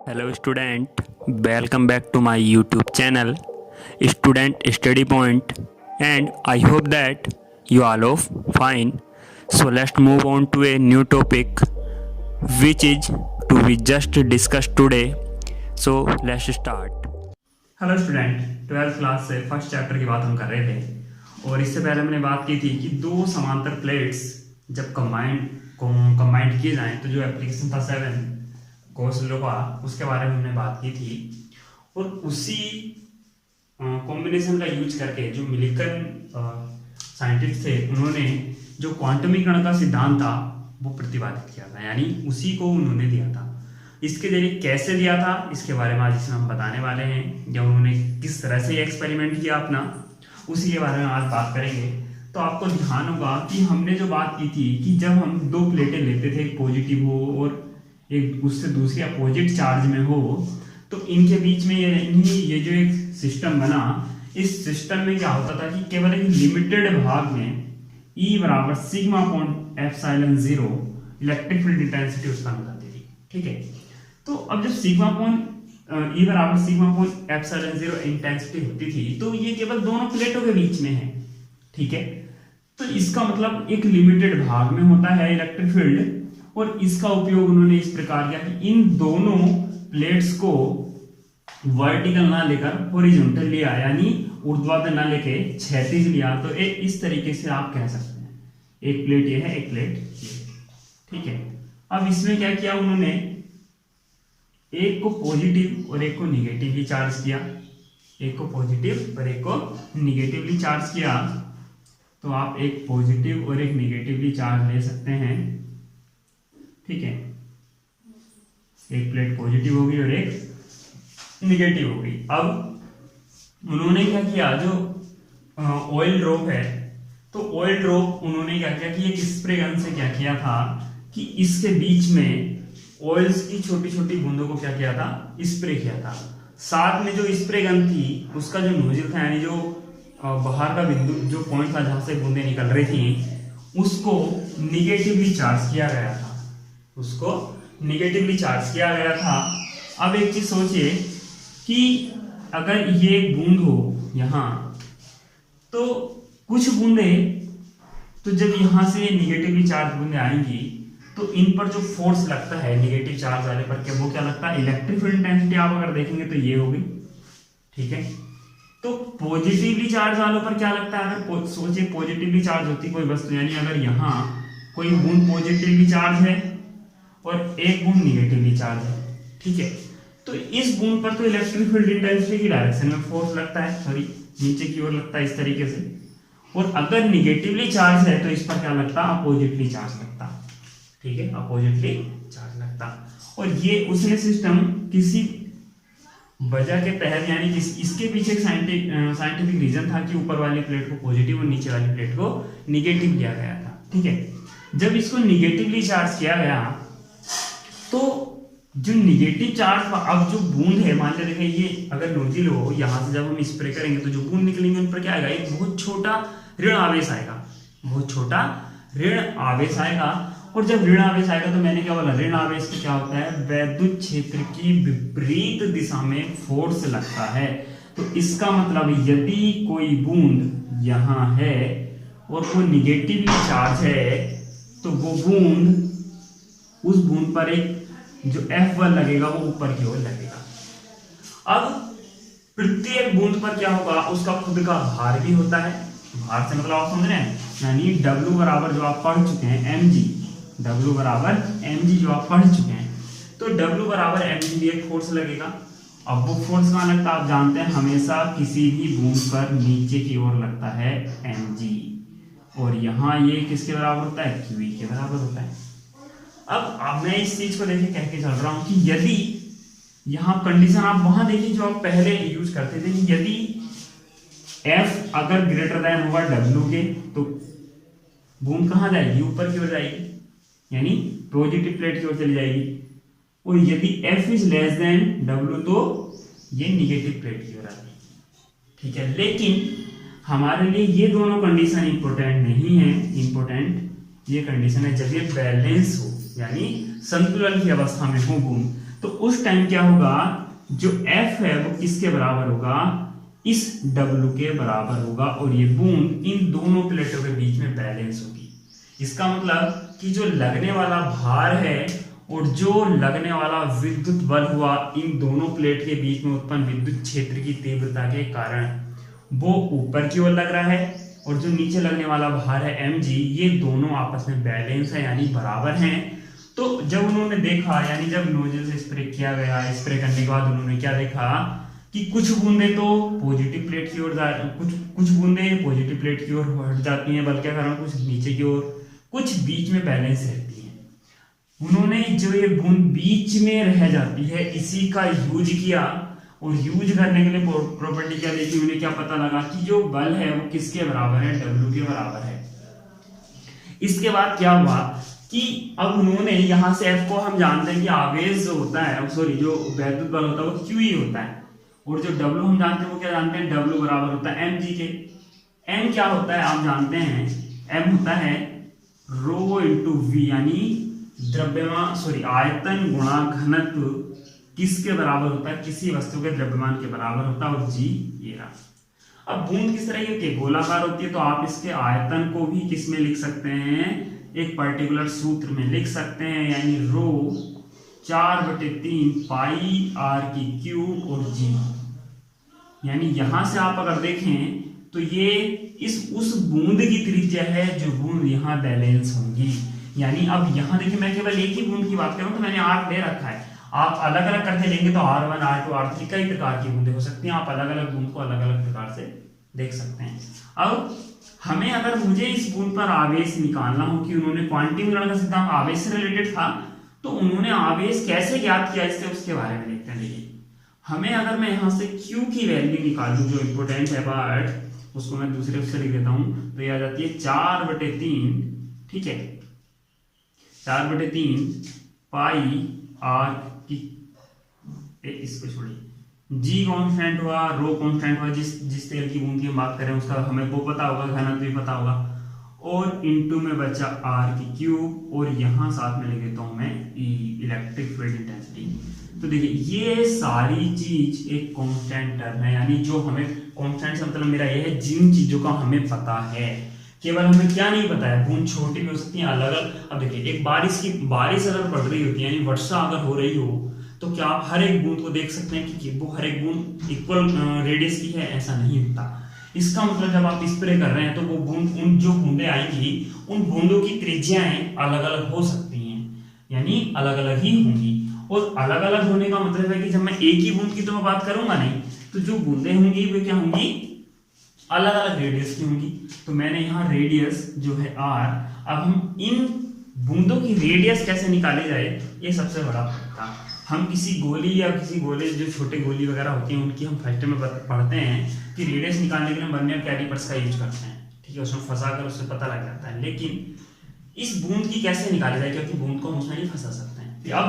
Hello student, welcome back to my YouTube channel Student Study Point, and I hope that you all are fine. So let's move on to a new topic which is to be just discussed today. So let's start. Hello student, 12th class से first chapter की बात हम कर रहे थे और इससे पहले हमने बात की थी कि दो समांतर प्लेट्स जब कंबाइंड किए जाएं तो जो एप्लीकेशन था 7 कोस लो का उसके बारे में हमने बात की थी। और उसी कॉम्बिनेशन का यूज करके जो मिलिकन साइंटिस्ट थे उन्होंने जो क्वांटमीकरण का सिद्धांत था वो प्रतिपादित किया था, यानी उसी को उन्होंने दिया था। इसके जरिए कैसे दिया था इसके बारे में आज इसमें हम बताने वाले हैं, या उन्होंने किस तरह से एक्सपेरिमेंट किया अपना, उसी के बारे में आज बात करेंगे। तो आपको ध्यान होगा कि हमने जो बात की थी कि जब हम दो प्लेटें लेते थे, एक पॉजिटिव हो और एक उससे दूसरी अपोजिट चार्ज में हो, तो इनके बीच में ये जो एक सिस्टम बना, इस सिस्टम में क्या होता था कि केवल एक लिमिटेड भाग में E बराबर sigma upon epsilon 0 electric field intensity उसका मिल जाती थी। ठीक है, तो अब जब सिग्मा अपॉन E बराबर सिग्मा अपॉन एप्सिलॉन 0 इंटेंसिटी होती थी तो ये केवल दोनों प्लेटों के बीच में है। ठीक है, तो इसका मतलब एक लिमिटेड भाग में होता है इलेक्ट्रिक फील्ड, और इसका उपयोग उन्होंने इस प्रकार किया कि इन दोनों प्लेट्स को वर्टिकल ना लेकर हॉरिजॉन्टल लिया, यानी ऊर्ध्वाधर ना लेके क्षैतिज लिया। तो इस तरीके से आप कह सकते हैं एक प्लेट ये है, एक प्लेट ये। ठीक है, अब इसमें क्या किया उन्होंने, एक को पॉजिटिव और एक को निगेटिवली चार्ज किया, एक को पॉजिटिव और एक को निगेटिवली चार्ज किया। तो आप एक पॉजिटिव और एक निगेटिवली चार्ज ले सकते हैं। ठीक है, एक प्लेट पॉजिटिव होगी और एक निगेटिव होगी। अब उन्होंने क्या किया, जो ऑयल ड्रॉप है, तो ऑयल ड्रॉप उन्होंने क्या किया कि एक स्प्रे गन से क्या किया था कि इसके बीच में ऑयल्स की छोटी छोटी बूंदों को क्या किया था, स्प्रे किया था। साथ में जो स्प्रे गन थी उसका जो नोजल था, यानी जो बाहर का बिंदु जो पॉइंट था जहां से बूंदें निकल रही थी, उसको निगेटिवली चार्ज किया गया था, उसको निगेटिवली चार्ज किया गया था। अब एक चीज सोचिए कि अगर ये एक बूंद हो यहां, तो कुछ बूंदे, तो जब यहां से निगेटिवली चार्ज बूंदे आएंगी तो इन पर जो फोर्स लगता है निगेटिव चार्ज वाले पर, क्या वो क्या लगता है, इलेक्ट्रिक फील्ड इंटेंसिटी। आप अगर देखेंगे तो ये होगी। ठीक है, तो पॉजिटिवली चार्ज वालों पर क्या लगता है, अगर सोचिए पॉजिटिवली चार्ज होती कोई वस्तु, यानी अगर यहाँ कोई बूंद पॉजिटिवली चार्ज है और एक बूंद निगेटिवली चार्ज है। ठीक है, तो इस बूंद पर तो इलेक्ट्रिक फील्ड इंटेंसिटी की डायरेक्शन में फोर्स लगता है, सॉरी नीचे की ओर लगता है इस तरीके से। और अगर निगेटिवली चार्ज है तो इस पर क्या लगता है, अपोजिटली चार्ज लगता। ठीक है, अपोजिटली चार्ज लगता। और ये उसने सिस्टम किसी वजह के तहत, यानी इसके पीछे एक साइंटिफिक रीजन था कि ऊपर वाली प्लेट को पॉजिटिव और नीचे वाली प्लेट को निगेटिव किया गया था। ठीक है, जब इसको निगेटिवली चार्ज किया गया तो जो निगेटिव चार्ज, अब जो बूंद है, मान लीजिए देखिए ये अगर नोजिल हो, यहां से जब हम स्प्रे करेंगे तो जो बूंद निकलेंगे उन पर क्या आएगा, एक बहुत छोटा ऋण आवेश आएगा, बहुत छोटा ऋण आवेश आएगा। और जब ऋण आवेश आएगा तो मैंने क्या बोला, ऋण आवेश से क्या होता है, वैद्युत क्षेत्र की विपरीत दिशा में फोर्स लगता है। तो इसका मतलब यदि कोई बूंद यहां है और वो निगेटिवली चार्ज है तो वो बूंद, उस बूंद पर एक जो F बल लगेगा वो ऊपर की ओर लगेगा। अब प्रत्येक बूंद पर क्या होगा, उसका खुद का भार भी होता है। भार से मतलब आप समझ रहे हैं, यानी W बराबर जो आप पढ़ चुके हैं mg, W बराबर mg जो आप पढ़ चुके हैं, तो W बराबर mg भी एक फोर्स लगेगा। अब वो फोर्स कहाँ लगता है, आप जानते हैं हमेशा किसी भी बूंद पर नीचे की ओर लगता है mg, और यहाँ ये किसके बराबर होता है, QE के बराबर होता है। अब मैं इस चीज को देखिए कह के चल रहा हूं कि यदि यहां कंडीशन आप वहां देखिए जो आप पहले यूज करते थे, कि यदि F अगर ग्रेटर देन होगा W के, तो बूंद कहां जाएगी, ऊपर की ओर जाएगी, यानी पॉजिटिव प्लेट की ओर चली जाएगी। और यदि F is less than W तो ये निगेटिव प्लेट की ओर आएगी। ठीक है, लेकिन हमारे लिए ये दोनों कंडीशन इंपॉर्टेंट नहीं है। इंपॉर्टेंट ये कंडीशन है जब ये बैलेंस हो, यानी संतुलन की अवस्था में हो बूंद, तो उस टाइम क्या होगा, जो F है वो किसके बराबर होगा, इस W के बराबर होगा, और ये बूंद इन दोनों प्लेटों के बीच में बैलेंस होगी। इसका मतलब कि जो लगने वाला भार है और जो लगने वाला विद्युत बल हुआ इन दोनों प्लेट के बीच में उत्पन्न विद्युत क्षेत्र की तीव्रता के कारण वो ऊपर की ओर लग रहा है, और जो नीचे लगने वाला भार है mg, ये दोनों आपस में बैलेंस है यानी बराबर हैं। तो जब उन्होंने देखा, यानी जब नोजल से स्प्रे किया गया, स्प्रे करने के बाद उन्होंने क्या देखा कि कुछ बूंदे तो पॉजिटिव प्लेट की ओर कुछ बूंदे पॉजिटिव प्लेट की ओर हट जाती हैं बल के कारण, कुछ नीचे की ओर, कुछ बीच में बैलेंस रहती हैं। उन्होंने जो ये बूंद बीच में रह जाती है इसी का यूज किया, और यूज करने के लिए प्रॉपर्टी क्या देखी, उन्हें क्या पता लगा कि जो बल है वो किसके बराबर है, W के बराबर है। इसके बाद क्या हुआ कि अब उन्होंने यहां से F को हम जानते हैं कि आवेश जो होता है, सॉरी जो वैद्युत बल होता है वो Q ही होता है, और जो W हम जानते हैं वो क्या जानते हैं, W बराबर होता है mg के। m क्या होता है आप जानते हैं, m होता है रो इंटू वी, यानी द्रव्यमान सॉरी आयतन गुणा घनत्व किसके बराबर होता है, किसी वस्तु के द्रव्यमान के बराबर होता है, और g ये रहा। अब बूंद किस तरह की होती है, गोलाकार होती है, तो आप इसके आयतन को भी किस में लिख सकते हैं, एक पर्टिकुलर सूत्र में लिख सकते हैं, यानी रो 4/3 पाई r की क्यूब और g। यानी यहां से आप अगर देखें तो ये उस बूंद की त्रिज्या है जो बूंद यहाँ बैलेंस होंगी। यानी अब यहाँ देखिए मैं केवल एक ही बूंद की बात करूं तो मैंने R दे रखा है, आप अलग अलग करके लेंगे तो R1 R2 R3 कई प्रकार की बूंदें हो सकती हैं, आप अलग अलग बूंद को अलग अलग प्रकार से देख सकते हैं। अब हमें अगर मुझे इस बूंद पर आवेश निकालना हो, कि उन्होंने क्वांटम गणना का सिद्धांत आवेश से रिलेटेड था, तो उन्होंने आवेश कैसे ज्ञात किया इससे उसके बारे में देखते हैं। देखिए हमें अगर मैं यहाँ से Q की वैल्यू निकालूं जो इंपोर्टेंट है पार्ट, उसको मैं दूसरे उससे लिख देता हूं, तो ये आ जाती है 4/3, ठीक है 4/3 पाई r की, इसको छोड़िए, g कांस्टेंट हुआ, रो कांस्टेंट हुआ, जिस तेल की बूंद की हम बात करें उसका हमें वो पता होगा, घनत्व भी पता होगा, और इनटू में बचा r की क्यूब, और यहाँ साथ में लिख देता हूं मैं इलेक्ट्रिक फील्ड इंटेंसिटी। तो देखिए ये सारी चीज एक कांस्टेंट टर्म है, यानी जो हमें कांस्टेंट से मतलब मेरा ये है जिन चीजों का हमें पता है, केवल हमें क्या नहीं पता है, बूंद छोटी भी हो सकती है अलग अलग। अब देखिए एक बारिश अगर पड़ रही होती है, यानी वर्षा अगर हो रही हो, तो क्या आप हर एक बूंद को देख सकते हैं कि वो हर एक बूंद इक्वल रेडियस की है, ऐसा नहीं होता। इसका मतलब जब आप स्प्रे कर रहे हैं तो वो बूंद, उन जो बूंदें आएंगी उन बूंदों की त्रिज्याएं अलग अलग हो सकती हैं, यानी अलग अलग ही होंगी। और अलग अलग होने का मतलब है कि जब मैं एक ही बूंद की तो मैं बात करूंगा नहीं, तो जो बूंदें होंगी वे क्या होंगी, अलग अलग रेडियस की होंगी। तो मैंने यहाँ रेडियस जो है r, अब हम इन बूंदों की रेडियस कैसे निकाली जाए, ये सबसे बड़ा था। हम किसी गोली या किसी गोले जो छोटे गोली वगैरह होती हैं उनकी हम फर्स्ट में पढ़ते हैं कि रेडियस निकालने के लिए बर्नियर कैलिपर्स का यूज करते हैं, ठीक है, उसमें फंसा कर उससे पता लग जाता है। लेकिन इस बूंद की कैसे निकाली जाए, क्योंकि बूंद को हम उसमें नहीं फंसा सकते हैं। तो अब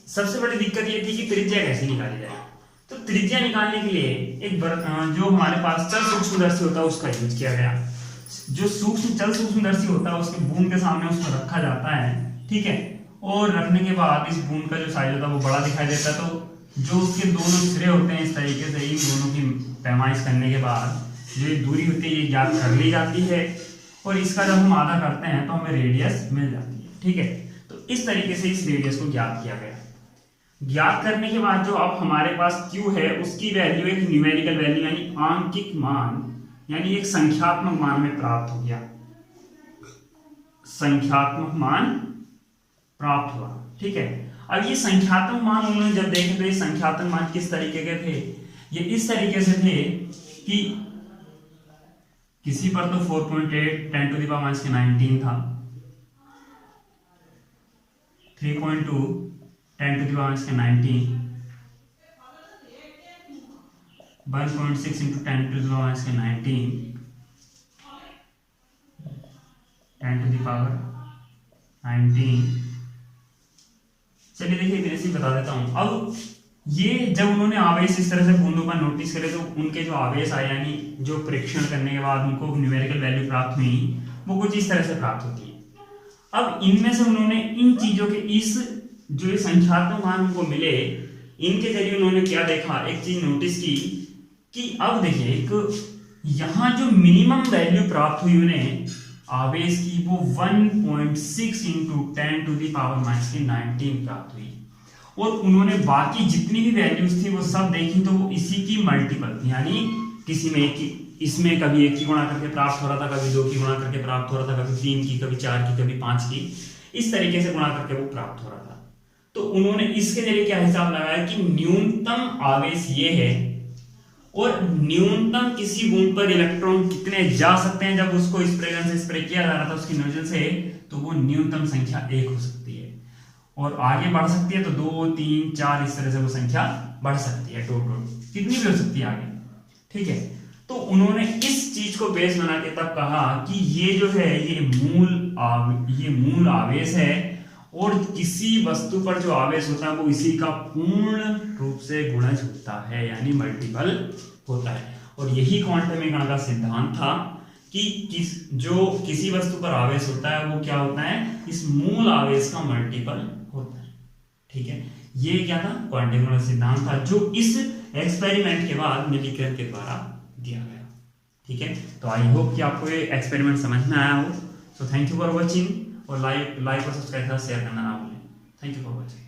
सबसे बड़ी दिक्कत ये थी कि त्रिज्या कैसे निकाली जाए। तो त्रिज्या निकालने के लिए एक जो हमारे पास चल सूक्ष्मदर्शी होता है उसका यूज किया गया। जो चल सूक्ष्मदर्शी होता है उसके बूंद के सामने उसको रखा जाता है, ठीक है, और रखने के बाद इस बूंद का जो साइज होता है वो बड़ा दिखाई देता है। तो जो उसके दोनों सिरे होते हैं इस तरीके से इन दोनों की पैमाइश करने के बाद जो दूरी होती है ये ज्ञात कर ली जाती है, और इसका जब हम आधा करते हैं तो हमें रेडियस मिल जाती है, ठीक है। तो इस तरीके से इस रेडियस को ज्ञात किया गया। ज्ञात करने के बाद जो अब हमारे पास Q है उसकी वैल्यू एक न्यूमेरिकल वैल्यू यानी आंकिक मान, यानी एक संख्यात्मक मान में प्राप्त हो गया, संख्यात्मक मान प्राप्त हुआ, ठीक है। अब ये संख्यात्मक मान उन्होंने जब देखे तो ये संख्यात्मक मान किस तरीके के थे, ये इस तरीके से थे कि किसी पर तो 4.8 10⁻⁻19 था, 3.2 10⁻⁻19, 1.6 into 10⁻⁻19, 10⁻⁹ चलिए देखिए इतने से बता देता हूं। अब ये जब उन्होंने आवेश इस तरह से बूंदों पर नोटिस करे तो उनके जो आवेश आए, यानी जो परीक्षण करने के बाद उनको न्यूमेरिकल वैल्यू प्राप्त हुई, वो कुछ इस तरह से प्राप्त होती है। अब इनमें से उन्होंने इन चीजों के इस जो ये संख्यात्मक मान हमको मिले, इनके जरिए उन्होंने क्या देखा, एक चीज नोटिस की कि अब देखिए एक यहाँ जो मिनिमम वैल्यू प्राप्त हुई उन्हें आवेश की, वो 1.6 इंटू 10⁻⁻19 प्राप्त हुई। और उन्होंने बाकी जितनी भी वैल्यूज थी वो सब देखी, तो वो इसी की मल्टीपल थी, यानी किसी में एक की, इसमें कभी 1 की गुणा करके प्राप्त हो रहा था, कभी 2 की गुणा करके प्राप्त हो रहा था, कभी 3 की, कभी 4 की, कभी 5 की, इस तरीके से गुणा करके वो प्राप्त हो रहा था। तो उन्होंने इसके जरिए क्या हिसाब लगाया कि न्यूनतम आवेश ये है और न्यूनतम किसी बूंद पर इलेक्ट्रॉन कितने जा सकते हैं जब उसको स्प्रे गन से स्प्रे किया जा रहा था उसकी नोजल से, तो वो न्यूनतम संख्या 1 हो सकती है और आगे बढ़ सकती है तो 2, 3, 4 इस तरह से वो संख्या बढ़ सकती है, डॉट डॉट कितनी भी हो सकती है आगे, ठीक है। तो उन्होंने इस चीज को बेस बना के तब कहा कि ये जो है ये मूल आवेश है और किसी वस्तु पर जो आवेश होता है वो इसी का पूर्ण रूप से गुणज होता है, यानी मल्टीपल होता है। और यही क्वांटम मेकेनिक्स का सिद्धांत था कि किसी वस्तु पर आवेश होता है वो क्या होता है, इस मूल आवेश का मल्टीपल होता है, ठीक है। ये क्या था, क्वांटम मेकेनिक्स का सिद्धांत था जो इस एक्सपेरिमेंट के बाद मिलीकन के द्वारा दिया गया, ठीक है। तो आई होप कि आपको ये एक्सपेरिमेंट समझ में आया हो। So thank you for watching और लाइक और सब्सक्राइब शेयर करना ना भूलें। Thank you for watching.